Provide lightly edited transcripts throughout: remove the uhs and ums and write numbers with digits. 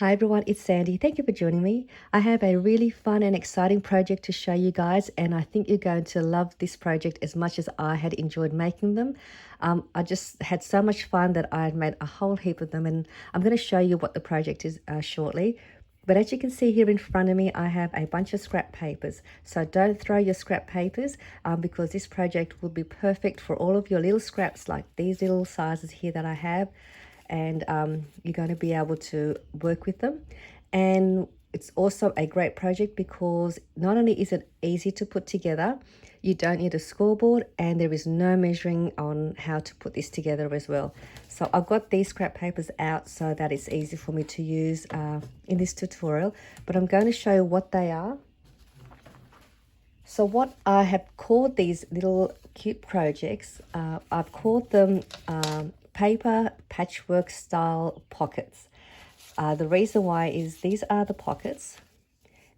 Hi everyone, it's Sandy. Thank you for joining me. I have a really fun and exciting project to show you guys, and I think you're going to love this project as much as I had enjoyed making them. I just had so much fun that I had made a whole heap of them, and I'm going to show you what the project is shortly. But as you can see here in front of me, I have a bunch of scrap papers. So don't throw your scrap papers because this project will be perfect for all of your little scraps like these little sizes here that I have. And you're going to be able to work with them. And it's also a great project because not only is it easy to put together, you don't need a scoreboard, and there is no measuring on how to put this together as well. So I've got these scrap papers out so that it's easy for me to use in this tutorial, but I'm going to show you what they are. So what I have called these little cute projects, I've called them paper patchwork style pockets. The reason why is these are the pockets,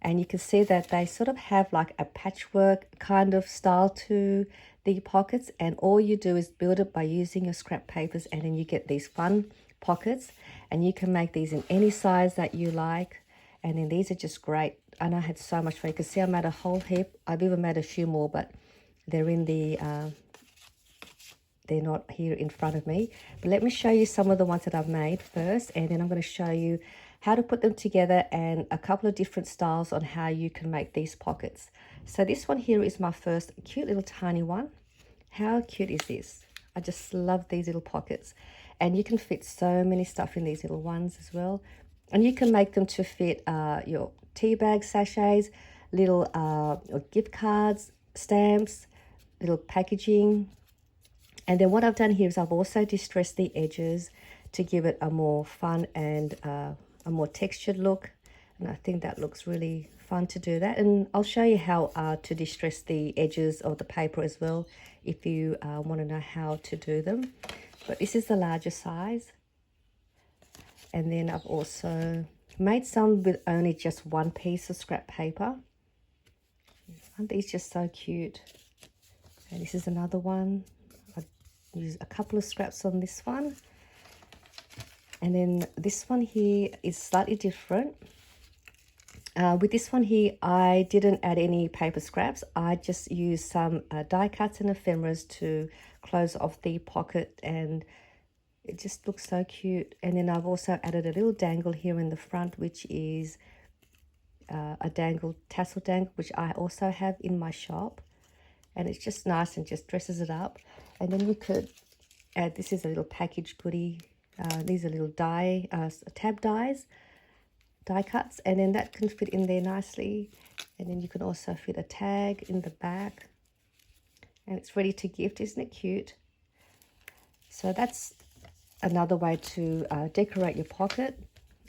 and you can see that they sort of have like a patchwork kind of style to the pockets, and all you do is build it by using your scrap papers, and then you get these fun pockets, and you can make these in any size that you like. And then these are just great, and I had so much fun. You can see I made a whole heap. I've even made a few more, but they're in the they're not here in front of me. But let me show you some of the ones that I've made first, and then I'm going to show you how to put them together and a couple of different styles on how you can make these pockets. So this one here is my first cute little tiny one. How cute is this? I just love these little pockets, and you can fit so many stuff in these little ones as well. And you can make them to fit your tea bag sachets, little gift cards, stamps, little packaging. And then what I've done here is I've also distressed the edges to give it a more fun and a more textured look. And I think that looks really fun to do that. And I'll show you how to distress the edges of the paper as well if you want to know how to do them. But this is the larger size. And then I've also made some with only just one piece of scrap paper. Aren't these just so cute? And this is another one. Use a couple of scraps on this one, and then this one here is slightly different. With this one here, I didn't add any paper scraps. I just used some die cuts and ephemeras to close off the pocket, and it just looks so cute. And then I've also added a little dangle here in the front, which is a tassel dangle, which I also have in my shop, and it's just nice and just dresses it up. And then you could add, this is a little package goodie. These are little tab die cuts, and then that can fit in there nicely. And then you can also fit a tag in the back, and it's ready to gift. Isn't it cute? So that's another way to decorate your pocket.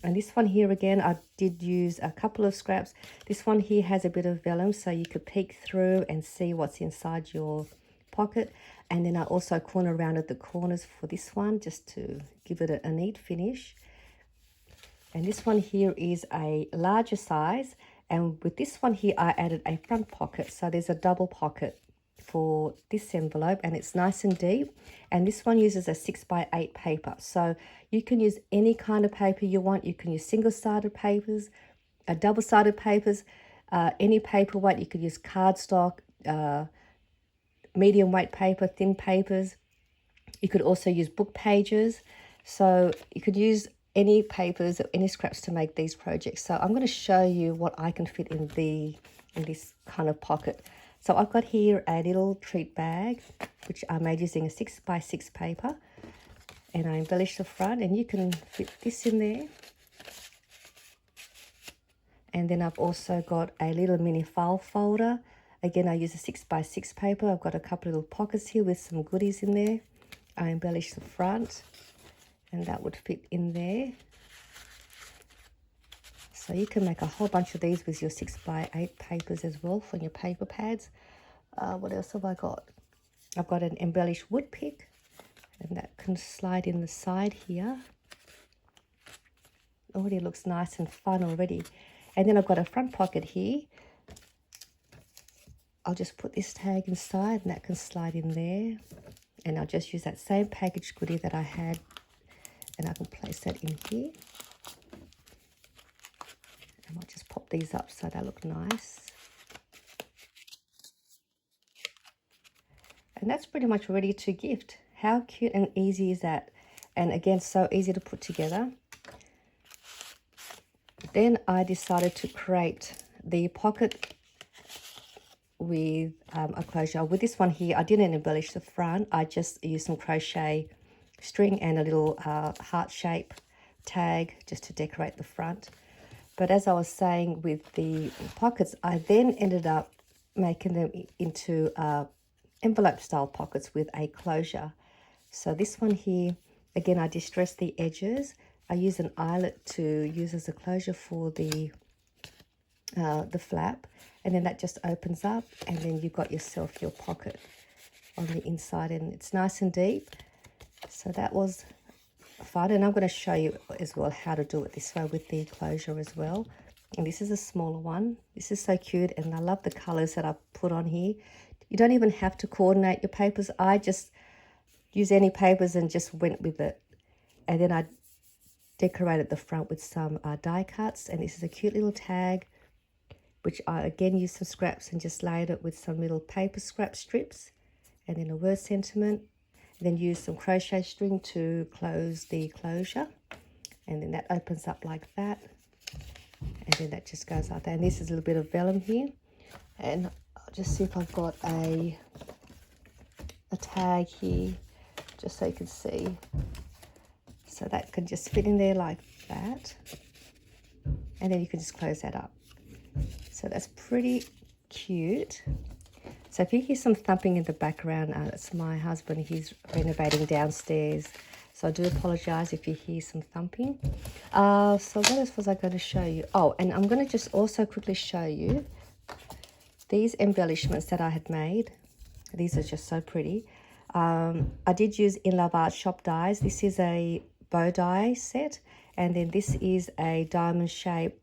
And this one here again, I did use a couple of scraps. This one here has a bit of vellum, so you could peek through and see what's inside your pocket. And then I also corner rounded the corners for this one just to give it a neat finish. And this one here is a larger size, and with this one here I added a front pocket, so there's a double pocket for this envelope, and it's nice and deep. And this one uses a 6x8 paper, so you can use any kind of paper you want. You can use single-sided papers, double-sided papers, any paper weight. You could use cardstock, medium weight paper, thin papers. You could also use book pages. So you could use any papers or any scraps to make these projects. So I'm going to show you what I can fit in this kind of pocket. So I've got here a little treat bag, which I made using a 6x6 paper, and I embellished the front, and you can fit this in there. And then I've also got a little mini file folder. Again, I use a 6x6 paper. I've got a couple of little pockets here with some goodies in there. I embellished the front, and that would fit in there. So you can make a whole bunch of these with your 6x8 papers as well for your paper pads. What else have I got? I've got an embellished wood pick, and that can slide in the side here. Already looks nice and fun already. And then I've got a front pocket here. I'll just put this tag inside, and that can slide in there. And I'll just use that same package goodie that I had, and I can place that in here. might just pop these up so they look nice. And that's pretty much ready to gift. How cute and easy is that? And again, so easy to put together. Then I decided to create the pocket with a closure. With this one here, I didn't embellish the front. I just used some crochet string and a little heart shape tag just to decorate the front. But as I was saying with the pockets, I then ended up making them into envelope style pockets with a closure. So this one here, again, I distressed the edges. I use an eyelet to use as a closure for the flap, and then that just opens up, and then you've got yourself your pocket on the inside, and it's nice and deep. So that was fun, and I'm going to show you as well how to do it this way with the closure as well. And this is a smaller one. This is so cute, and I love the colors that I put on here. You don't even have to coordinate your papers. I just use any papers and just went with it. And then I decorated the front with some die cuts, and this is a cute little tag, which I again used some scraps and just laid it with some little paper scrap strips, and then a word sentiment, and then use some crochet string to close the closure, and then that opens up like that, and then that just goes out there. And this is a little bit of vellum here, and I'll just see if I've got a tag here just so you can see. So that can just fit in there like that, and then you can just close that up. So that's pretty cute. So if you hear some thumping in the background, it's my husband. He's renovating downstairs. So I do apologize if you hear some thumping. So what else was I going to show you? Oh, and I'm going to just also quickly show you these embellishments that I had made. These are just so pretty. I did use In Love Art shop dies. This is a bow die set, and then this is a diamond shape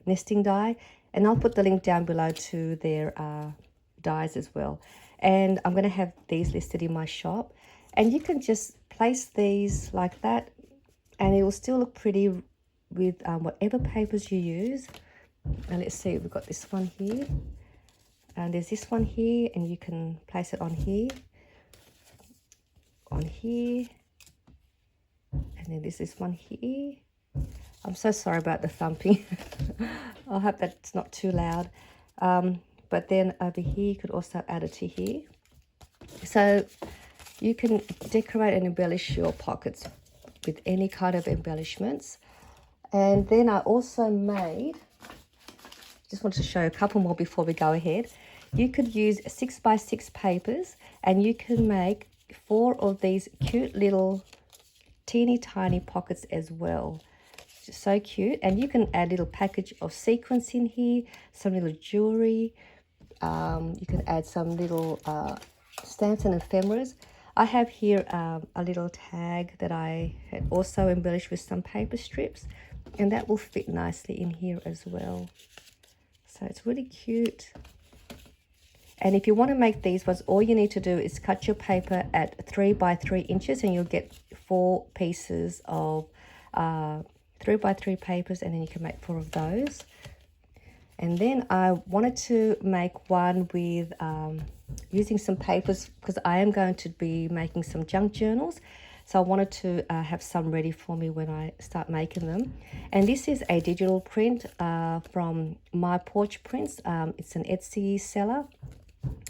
nesting die, and I'll put the link down below to their dies as well. And I'm going to have these listed in my shop, and you can just place these like that, and it will still look pretty with whatever papers you use. And let's see, we've got this one here, and there's this one here, and you can place it on here, and then there's this one here. I'm so sorry about the thumping. I hope that's not too loud. But then over here, you could also add it to here. So you can decorate and embellish your pockets with any kind of embellishments. And then I also made, just wanted to show you a couple more before we go ahead. You could use 6x6 papers, and you can make 4 of these cute little teeny tiny pockets as well. Just so cute. And you can add a little package of sequins in here, some little jewelry. You can add some little stamps and ephemeras. I have here a little tag that I had also embellished with some paper strips, and that will fit nicely in here as well. So it's really cute. And if you want to make these ones, all you need to do is cut your paper at 3 by 3 inches, and you'll get 4 pieces of 3 by 3 papers, and then you can make 4 of those. And then I wanted to make one with using some papers, because I am going to be making some junk journals. So I wanted to have some ready for me when I start making them. And this is a digital print from My Porch Prints. It's an Etsy seller.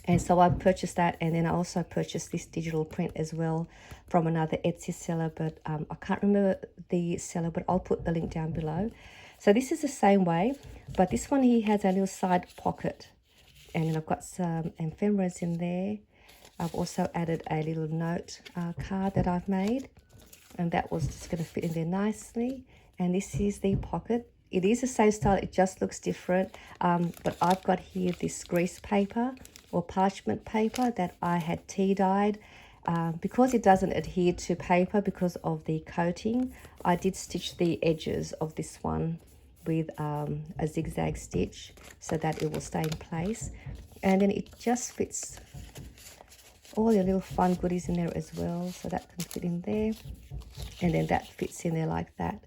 And so I purchased that, and then I also purchased this digital print as well from another Etsy seller, but I can't remember the seller, but I'll put the link down below. So this is the same way, but this one here has a little side pocket, and then I've got some ephemeras in there. I've also added a little note card that I've made, and that was just going to fit in there nicely. And this is the pocket. It is the same style, it just looks different, but I've got here this grease paper or parchment paper that I had tea dyed. Because it doesn't adhere to paper because of the coating, I did stitch the edges of this one with a zigzag stitch so that it will stay in place. And then it just fits all your little fun goodies in there as well, so that can fit in there, and then that fits in there like that.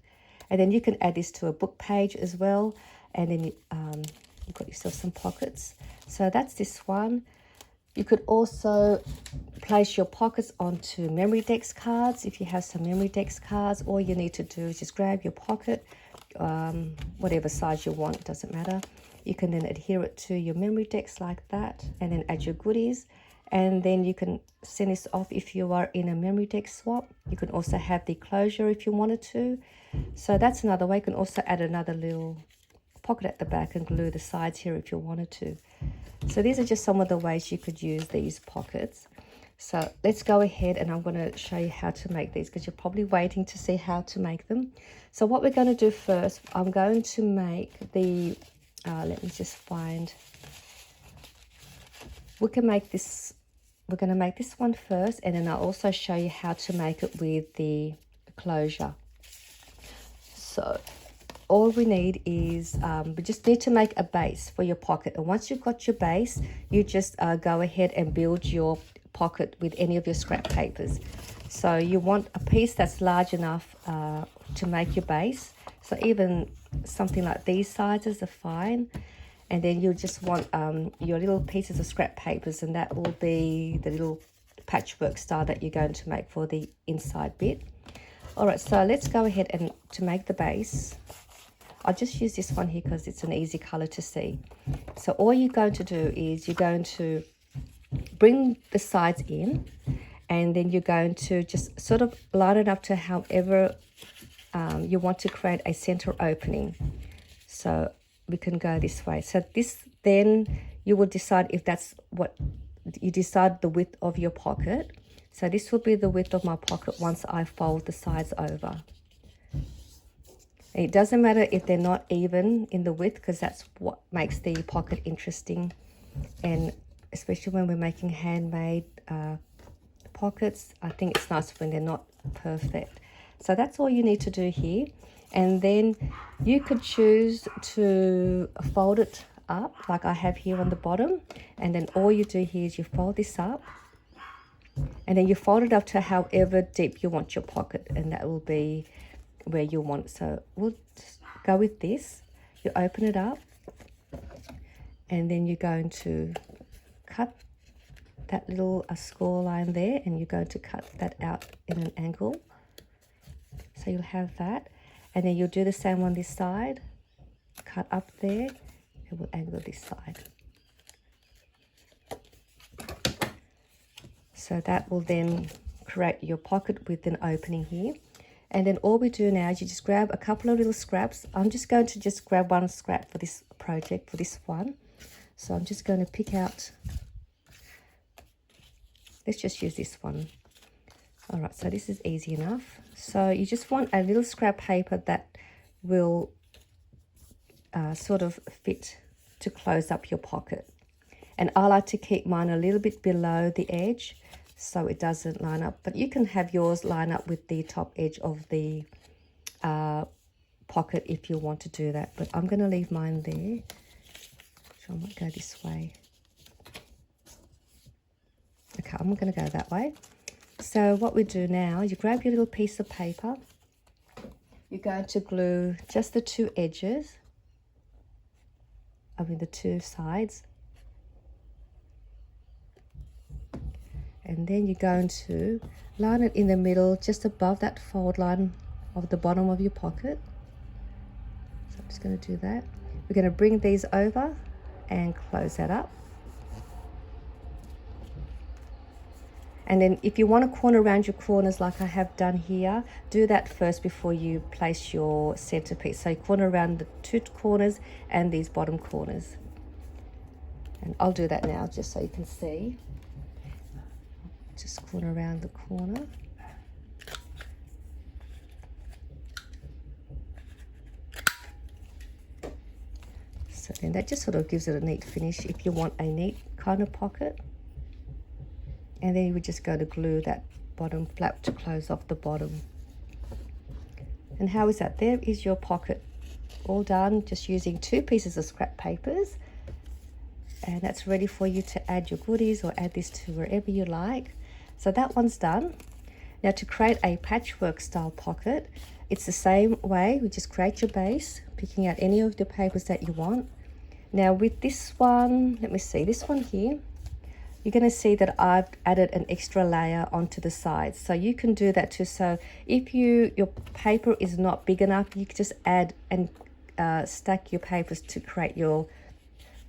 And then you can add this to a book page as well. And then you've got yourself some pockets. So that's this one. You could also place your pockets onto memory dex cards. If you have some memory dex cards, all you need to do is just grab your pocket, whatever size you want, doesn't matter. You can then adhere it to your memory dex like that, and then add your goodies. And then you can send this off if you are in a memory dex swap. You can also have the closure if you wanted to. So that's another way. You can also add another little pocket at the back and glue the sides here if you wanted to. So these are just some of the ways you could use these pockets. So let's go ahead and I'm going to show you how to make these, because you're probably waiting to see how to make them. So what we're going to do first, I'm going to make the, let me just find, we can make this, we're going to make this one first, and then I'll also show you how to make it with the closure. So all we need is, we just need to make a base for your pocket. And once you've got your base, you just go ahead and build your pocket with any of your scrap papers. So you want a piece that's large enough to make your base. So even something like these sizes are fine. And then you'll just want your little pieces of scrap papers, and that will be the little patchwork style that you're going to make for the inside bit. All right, so let's go ahead and to make the base. I'll just use this one here because it's an easy color to see. So all you're going to do is you're going to bring the sides in, and then you're going to just sort of line it up to however you want to create a center opening. So we can go this way. So this, then you will decide if that's what you decide, the width of your pocket. So this will be the width of my pocket once I fold the sides over. It doesn't matter if they're not even in the width, because that's what makes the pocket interesting. And especially when we're making handmade pockets, I think it's nice when they're not perfect. So that's all you need to do here. And then you could choose to fold it up like I have here on the bottom. And then all you do here is you fold this up, and then you fold it up to however deep you want your pocket, and that will be where you want it. So we'll just go with this. You open it up, and then you're going to cut that little score line there, and you're going to cut that out in an angle. So you'll have that, and then you'll do the same on this side. Cut up there, and we'll angle this side. So that will then create your pocket with an opening here. And then all we do now is you just grab a couple of little scraps. I'm just going to just grab one scrap for this project, for this one. So I'm just going to pick out, let's just use this one. All right, so this is easy enough. So you just want a little scrap paper that will sort of fit to close up your pocket. And I like to keep mine a little bit below the edge so it doesn't line up. But you can have yours line up with the top edge of the pocket if you want to do that. But I'm going to leave mine there. So I might go this way. Okay, I'm going to go that way. So what we do now, you grab your little piece of paper. You're going to glue just the two edges. The two sides. And then you're going to line it in the middle, just above that fold line of the bottom of your pocket. So I'm just going to do that. We're going to bring these over and close that up. And then if you want to corner around your corners like I have done here, do that first before you place your centerpiece. So you corner around the two corners and these bottom corners. And I'll do that now just so you can see. Just corner around the corner. So then that just sort of gives it a neat finish if you want a neat kind of pocket. And then you would just go to glue that bottom flap to close off the bottom. And how is that? There is your pocket all done, just using two pieces of scrap papers. And that's ready for you to add your goodies or add this to wherever you like. So that one's done. Now to create a patchwork style pocket, it's the same way. We just create your base, picking out any of the papers that you want. Now with this one, let me see, this one here, you're going to see that I've added an extra layer onto the sides. So you can do that too. So if your paper is not big enough, you can just add and stack your papers to create your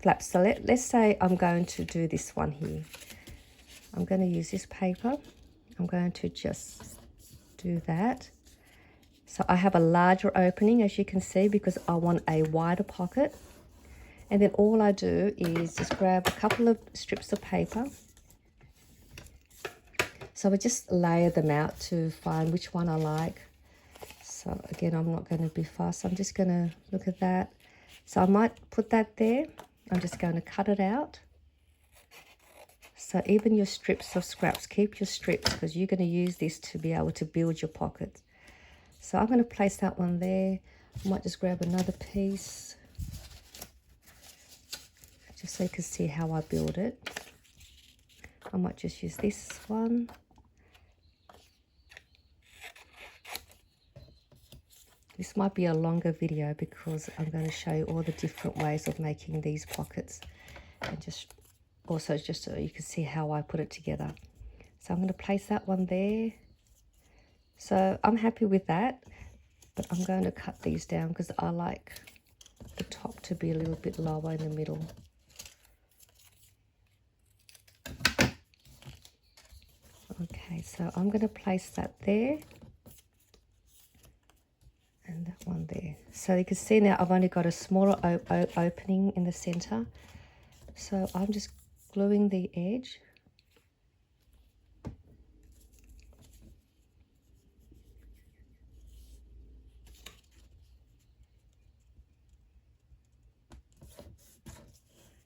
flaps. So let's say I'm going to do this one here. I'm going to use this paper. I'm going to just do that. So I have a larger opening, as you can see, because I want a wider pocket. And then all I do is just grab a couple of strips of paper. So I just layer them out to find which one I like. So again, I'm not going to be fast. I'm just going to look at that. So I might put that there. I'm just going to cut it out. So even your strips of scraps, keep your strips, because you're going to use this to be able to build your pockets. So I'm going to place that one there. I might just grab another piece, just so you can see how I build it. I might just use this one. This might be a longer video because I'm going to show you all the different ways of making these pockets, and just so you can see how I put it together. So I'm going to place that one there. So I'm happy with that, but I'm going to cut these down because I like the top to be a little bit lower in the middle. Okay, so I'm going to place that there and that one there. So you can see now I've only got a smaller opening in the center. So I'm just gluing the edge.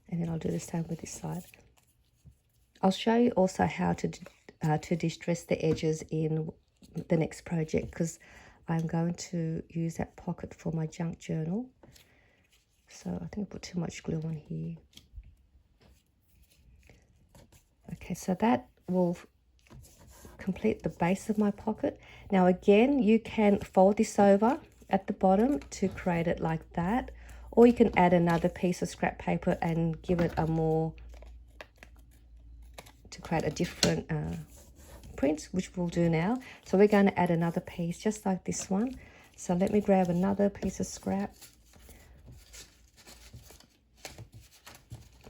And then I'll do the same with this side. I'll show you also how to distress the edges in the next project, because I'm going to use that pocket for my junk journal. So I think I put too much glue on here. Okay, so that will complete the base of my pocket. Now again, you can fold this over at the bottom to create it like that, or you can add another piece of scrap paper and give it a more, to create a different print, which we'll do now. So we're going to add another piece just like this one. So let me grab another piece of scrap.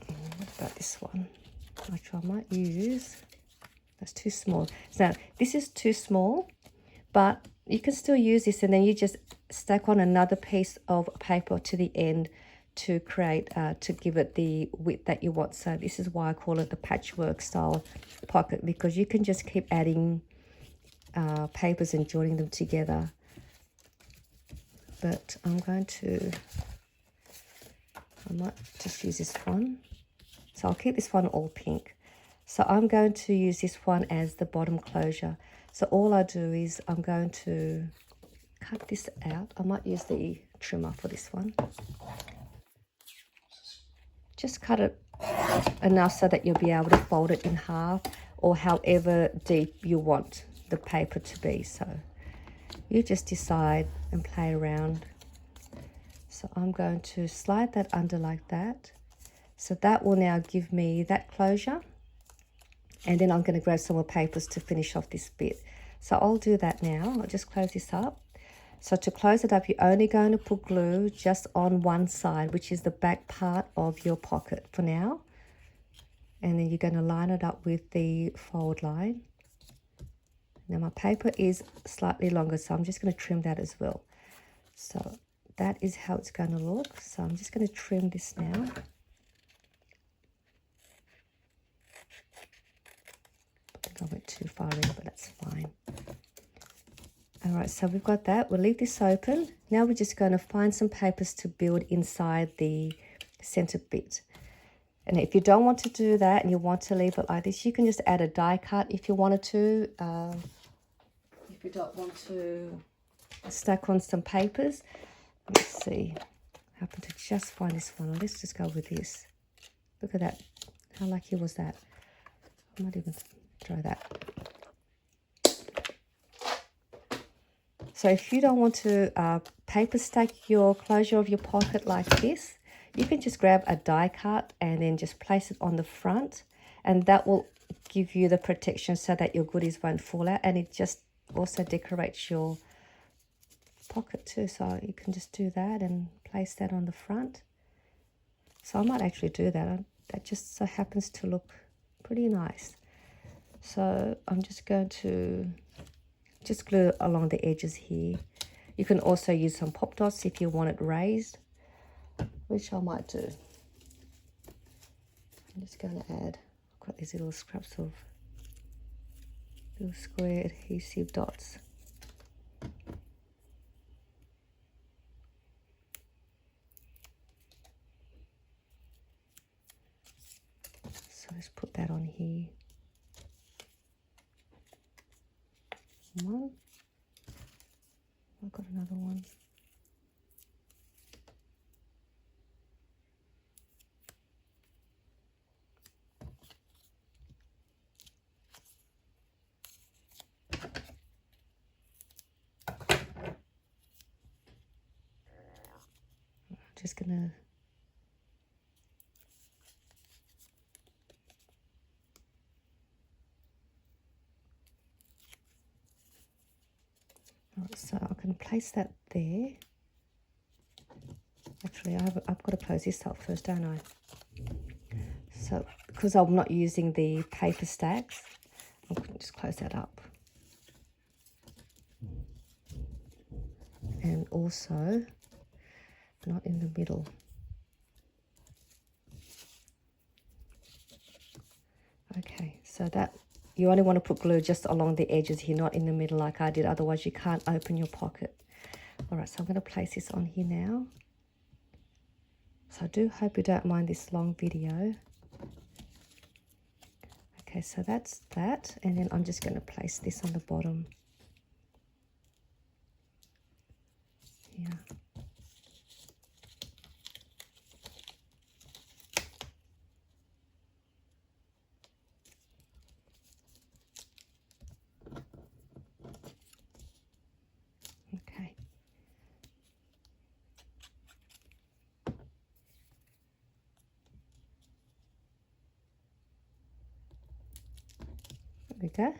What about this one? Which I might use. That's too small. So this is too small, but you can still use this, and then you just stack on another piece of paper to the end to create, to give it the width that you want. So this is why I call it the patchwork style pocket, because you can just keep adding papers and joining them together. But I might just use this one. So I'll keep this one all pink. So I'm going to use this one as the bottom closure. So all I do is I'm going to cut this out. I might use the trimmer for this one. Just cut it enough so that you'll be able to fold it in half, or however deep you want the paper to be. So you just decide and play around. So I'm going to slide that under like that. So that will now give me that closure. And then I'm going to grab some more papers to finish off this bit. So I'll do that now. I'll just close this up. So to close it up, you're only going to put glue just on one side, which is the back part of your pocket for now. And then you're going to line it up with the fold line. Now my paper is slightly longer, so I'm just going to trim that as well. So that is how it's going to look. So I'm just going to trim this now. I think I went too far in, but that's fine. All right, so we've got that. We'll leave this open. Now we're just going to find some papers to build inside the center bit. And if you don't want to do that and you want to leave it like this, you can just add a die cut if you wanted to. If you don't want to stack on some papers. Let's see. I happen to just find this one. Let's just go with this. Look at that. How lucky was that? I might even throw that. So if you don't want to paper stack your closure of your pocket like this, you can just grab a die cut and then just place it on the front, and that will give you the protection so that your goodies won't fall out, and it just also decorates your pocket too. So you can just do that and place that on the front. So I might actually do that. That just so happens to look pretty nice. So I'm just going to just glue along the edges here. You can also use some pop dots if you want it raised, which I might do. I'm just going to add, I've got these little scraps of little square adhesive dots. So let's put that on here. One. I've got another one. Just gonna so I can place that there. Actually, I've got to close this up first, don't I? So because I'm not using the paper stacks, I'm going to just close that up. And also not in the middle. Okay, so that you only want to put glue just along the edges here, not in the middle like I did, otherwise you can't open your pocket. All right, so I'm going to place this on here now. So I do hope you don't mind this long video. Okay, so that's that, and then I'm just going to place this on the bottom here. Okay. There we go.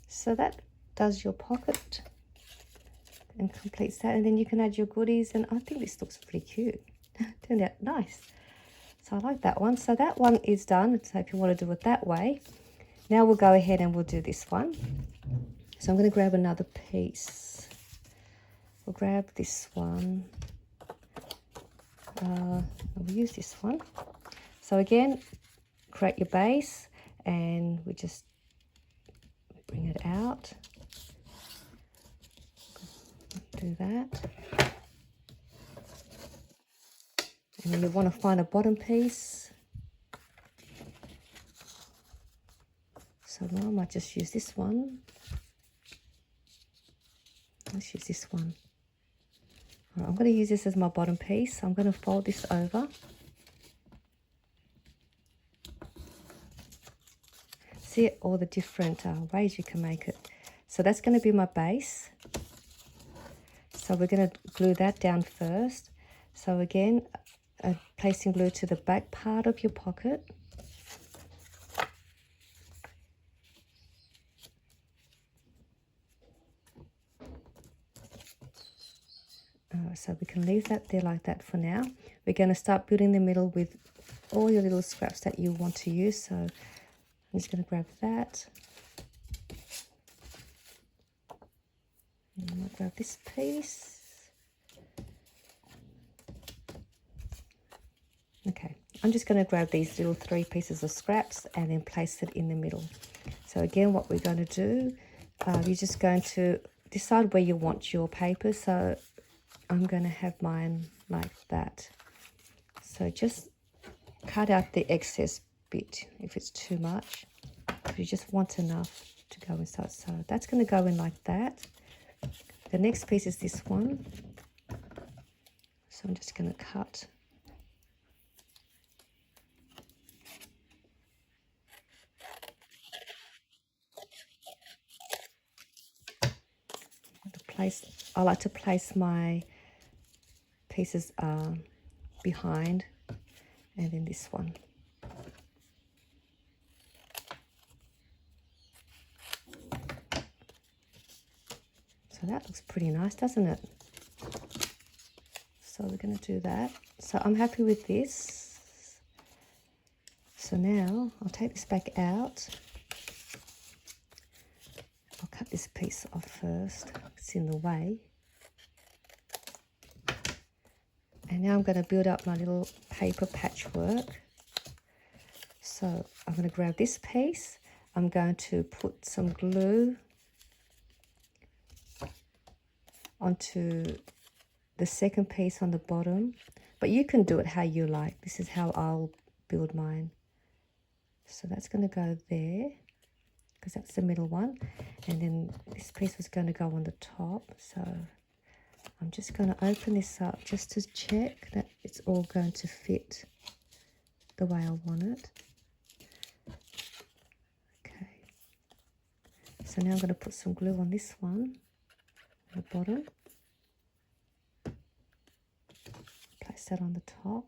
So that does your pocket and completes that, and then you can add your goodies, and I think this looks pretty cute. Turned out nice. So I like that one. So that one is done. So if you want to do it that way, now we'll go ahead and we'll do this one. So I'm going to grab another piece. We'll grab this one. We'll use this one. So again, create your base, and we just bring it out. Do that. And then you want to find a bottom piece. So now I might just use this one. Let's use this one. All right, I'm going to use this as my bottom piece. I'm going to fold this over. See all the different ways you can make it. So that's going to be my base. So we're going to glue that down first. So again, placing glue to the back part of your pocket. So we can leave that there like that for now. We're going to start building the middle with all your little scraps that you want to use. So I'm just going to grab that. And I'm going to grab this piece. Okay, I'm just going to grab these little 3 pieces of scraps and then place it in the middle. So again, what we're going to do, you're just going to decide where you want your paper. So I'm going to have mine like that. So just cut out the excess bit if it's too much. If you just want enough to go inside. So that's going to go in like that. The next piece is this one. So I'm just going to cut. like to place my pieces behind, and then this one. So that looks pretty nice, doesn't it? So we're going to do that. So I'm happy with this. So now I'll take this back out. I'll cut this piece off first. It's in the way. And now I'm going to build up my little paper patchwork. So I'm going to grab this piece. I'm going to put some glue onto the second piece on the bottom, but you can do it how you like. This is how I'll build mine. So that's going to go there because that's the middle one, and then this piece was going to go on the top. So I'm just going to open this up just to check that it's all going to fit the way I want it. Okay, so now I'm going to put some glue on this one at the bottom. Place that on the top.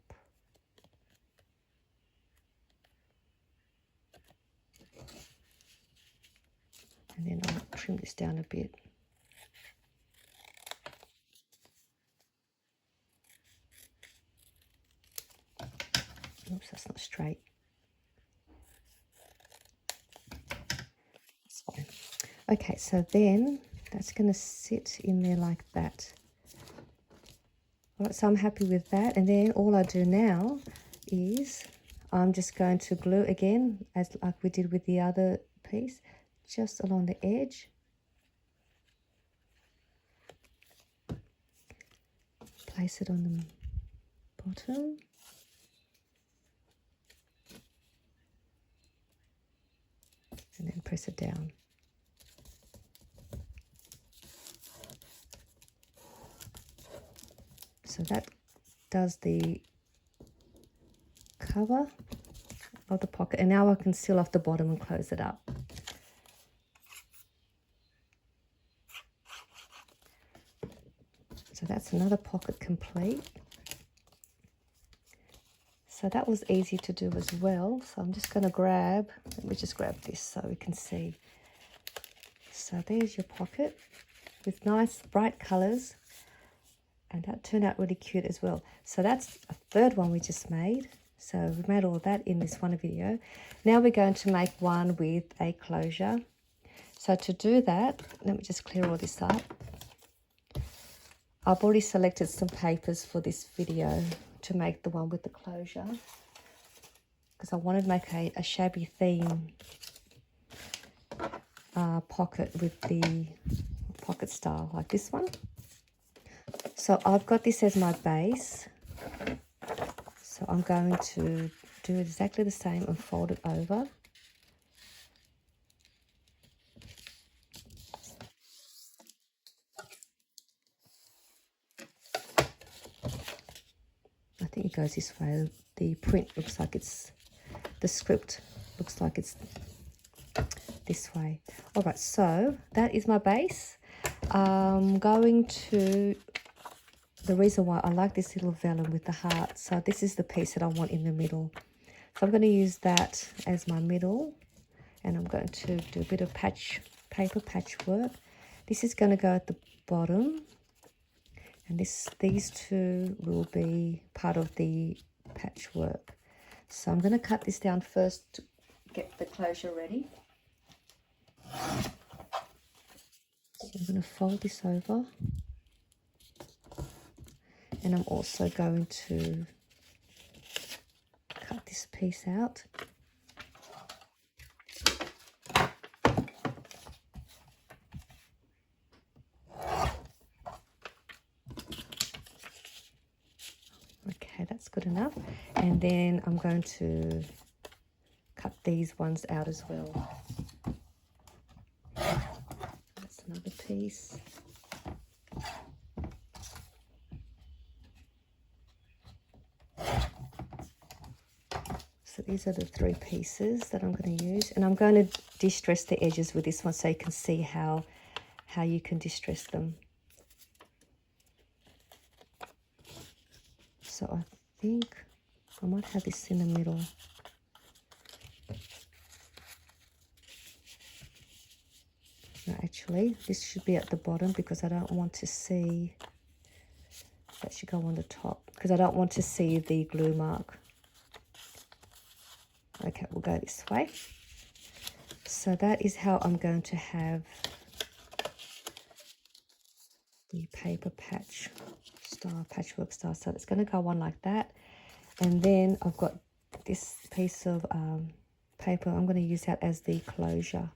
And then I'll trim this down a bit. Oops, that's not straight. That's fine. Okay, so then that's going to sit in there like that. All right, so I'm happy with that. And then all I do now is I'm just going to glue again, as like we did with the other piece, just along the edge. Place it on the bottom. And then press it down. So that does the cover of the pocket. And now I can seal off the bottom and close it up. So that's another pocket complete. So that was easy to do as well. So I'm just going to grab, let me just grab this so we can see. So there's your pocket with nice bright colours. And that turned out really cute as well. So that's a third one we just made. So we made all of that in this one video. Now we're going to make one with a closure. So to do that, let me just clear all this up. I've already selected some papers for this video to make the one with the closure, because I wanted to make a shabby theme pocket with the pocket style like this one. So I've got this as my base. So I'm going to do exactly the same and fold it over. I think it goes this way. The print looks like it's, the script looks like it's this way. All right, so that is my base. I'm going to, the reason why I like this little vellum with the heart, so this is the piece that I want in the middle. So I'm going to use that as my middle, and I'm going to do a bit of paper patchwork. This is going to go at the bottom, and these two will be part of the patchwork. So I'm going to cut this down first to get the closure ready. So I'm going to fold this over, and I'm also going to cut this piece out. Okay, that's good enough. And then I'm going to cut these ones out as well. That's another piece. So these are the three pieces that I'm going to use, and I'm going to distress the edges with this one so you can see how you can distress them. So I think I might have this in the middle. No, actually, this should be at the bottom because I don't want to see. That should go on the top because I don't want to see the glue mark. Okay, we'll go this way. So that is how I'm going to have the paper patch style, patchwork style. So it's going to go on like that. And then I've got this piece of paper. I'm going to use that as the closure.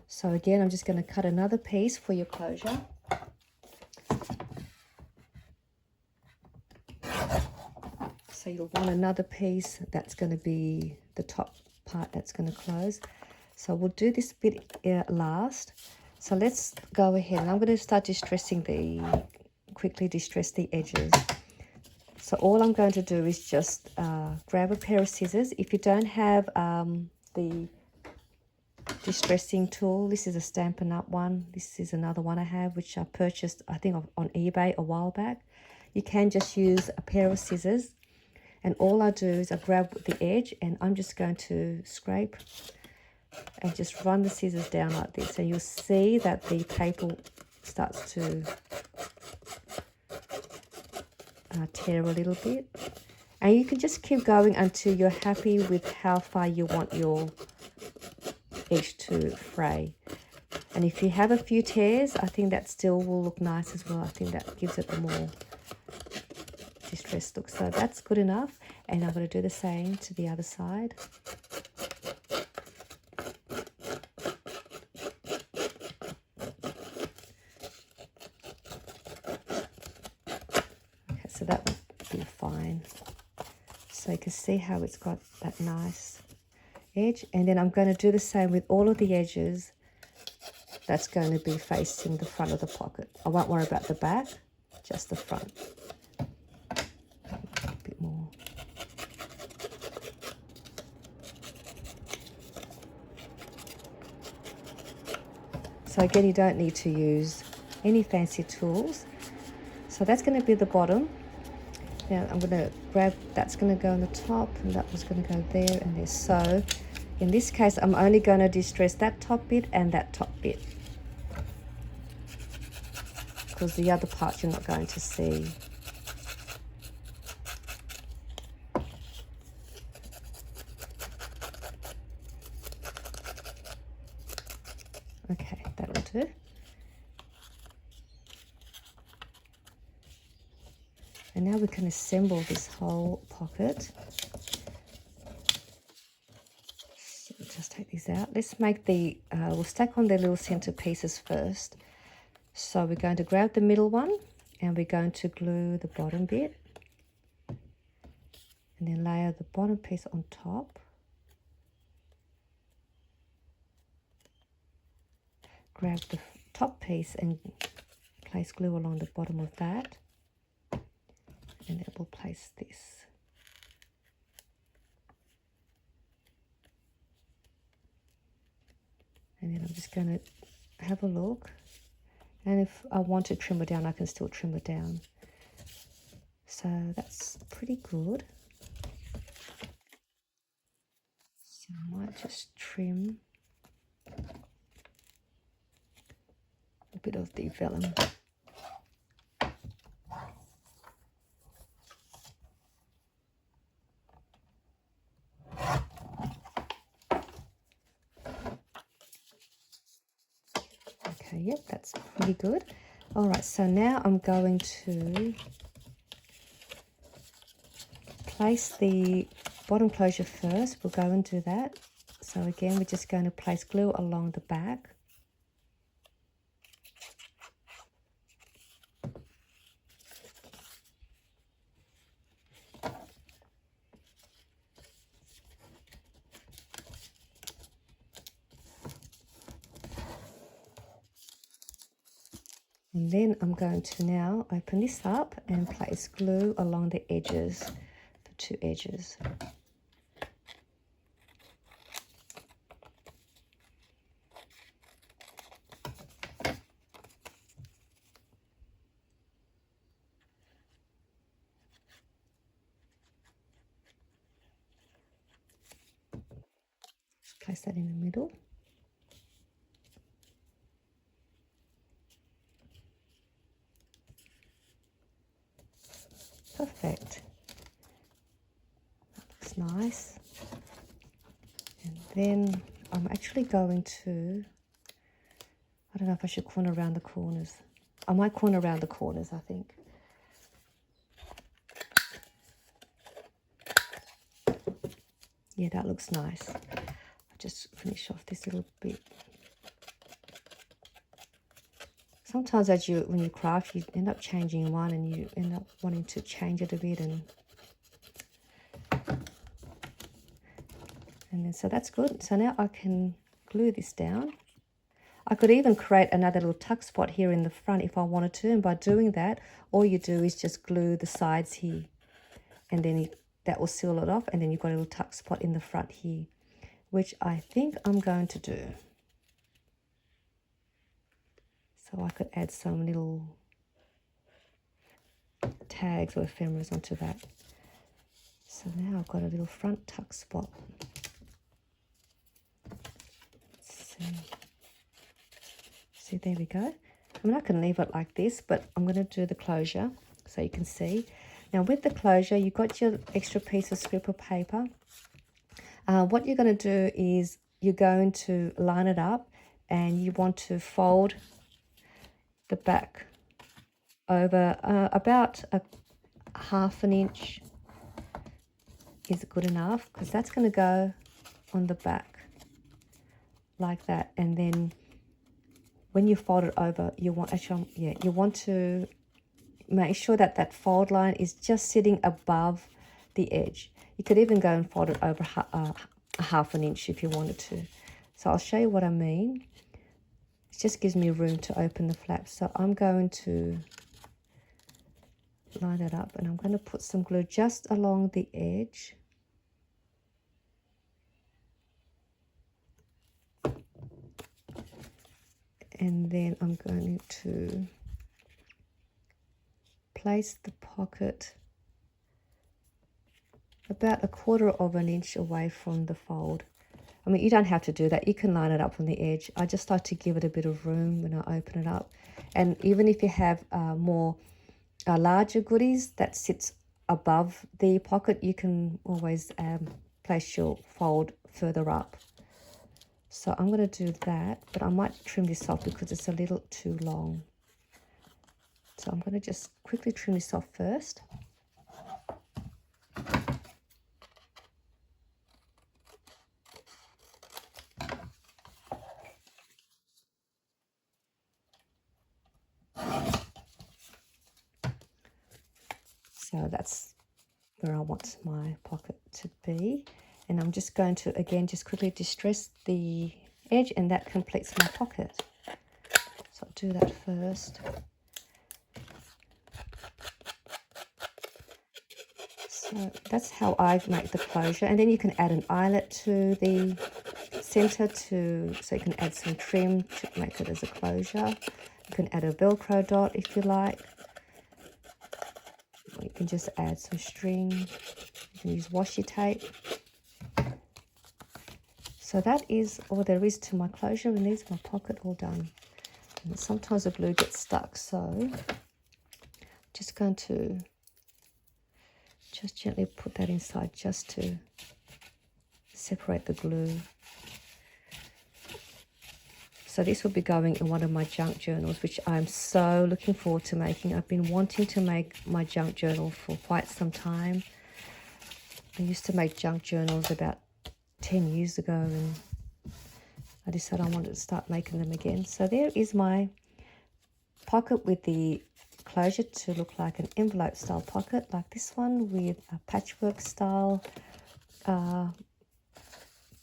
So again, I'm just going to cut another piece for your closure. So you'll want another piece that's going to be the top part that's going to close. So we'll do this bit last. So let's go ahead and I'm going to start quickly distress the edges. So all I'm going to do is just grab a pair of scissors. If you don't have the distressing tool, this is a Stampin' Up one. This is another one I have, which I purchased, I think, on eBay a while back. You can just use a pair of scissors. And all I do is I grab the edge and I'm just going to scrape and just run the scissors down like this. And you'll see that the paper starts to tear a little bit. And you can just keep going until you're happy with how far you want your edge to fray. And if you have a few tears, I think that still will look nice as well. I think that gives it a more distressed look. So that's good enough. And I'm going to do the same to the other side. Okay, so that will be fine. So you can see how it's got that nice edge. And then I'm going to do the same with all of the edges that's going to be facing the front of the pocket. I won't worry about the back, just the front. A bit more. So again, you don't need to use any fancy tools. So that's going to be the bottom. Now I'm going to grab, that's going to go on the top, and that was going to go there and there. So in this case, I'm only going to distress that top bit and that top bit, because the other part you're not going to see. Okay, that'll do. And now we can assemble this whole pocket. So just take these out. Let's make the, we'll stack on the little center pieces first. So we're going to grab the middle one and we're going to glue the bottom bit. And then layer the bottom piece on top. Grab the top piece and place glue along the bottom of that. And then we'll place this. And then I'm just going to have a look. And if I want to trim it down, I can still trim it down. So that's pretty good. So I might just trim a bit of the vellum. Okay, yep, that's pretty good. All right, so now I'm going to place the bottom closure first. We'll go and do that. So again, we're just going to place glue along the back. And then I'm going to now open this up and place glue along the edges, the two edges. place that in the middle. Perfect. That looks nice. And then I'm actually going to, I don't know if I should corner around the corners. I might corner around the corners, I think. Yeah, that looks nice. I'll just finish off this little bit. Sometimes when you craft, you end up changing one and you end up wanting to change it a bit, and then so that's good. So now I can glue this down. I could even create another little tuck spot here in the front if I wanted to, and by doing that, all you do is just glue the sides here, and then that will seal it off, and then you've got a little tuck spot in the front here, which I think I'm going to do. So I could add some little tags or ephemeras onto that. So now I've got a little front tuck spot. Let's see. See, there we go. I mean, I can leave it like this, but I'm going to do the closure so you can see. Now with the closure, you've got your extra piece of scribble paper. What you're going to do is you're going to line it up, and you want to fold the back over about a ½ inch is good enough, because that's going to go on the back like that. And then when you fold it over, you want you want to make sure that that fold line is just sitting above the edge. You could even go and fold it over a ½ inch if you wanted to. So I'll show you what I mean. It just gives me room to open the flap. So I'm going to line it up, and I'm going to put some glue just along the edge. And then I'm going to place the pocket about 1/4 inch away from the fold. I mean, you don't have to do that. You can line it up on the edge. I just like to give it a bit of room when I open it up. And even if you have more larger goodies that sits above the pocket, you can always place your fold further up. So I'm going to do that, but I might trim this off because it's a little too long. So I'm going to just quickly trim this off first. So that's where I want my pocket to be. And I'm just going to, again, just quickly distress the edge, and that completes my pocket. So I'll do that first. So that's how I make the closure. And then you can add an eyelet to the center so you can add some trim to make it as a closure. You can add a Velcro dot if you like. Or you can just add some string. You can use washi tape. So that is all there is to my closure, and there's my pocket all done. And sometimes the glue gets stuck, so just going to just gently put that inside just to separate the glue. So this will be going in one of my junk journals, which I'm so looking forward to making. I've been wanting to make my junk journal for quite some time. I used to make junk journals about 10 years ago, and I decided I wanted to start making them again. So there is my pocket with the closure to look like an envelope style pocket, like this one with a patchwork style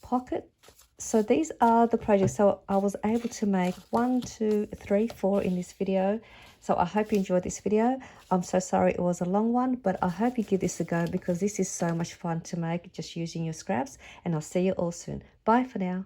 pocket. So these are the projects. So I was able to make 1, 2, 3, 4 in this video. So I hope you enjoyed this video. I'm so sorry it was a long one, but I hope you give this a go because this is so much fun to make just using your scraps. And I'll see you all soon. Bye for now.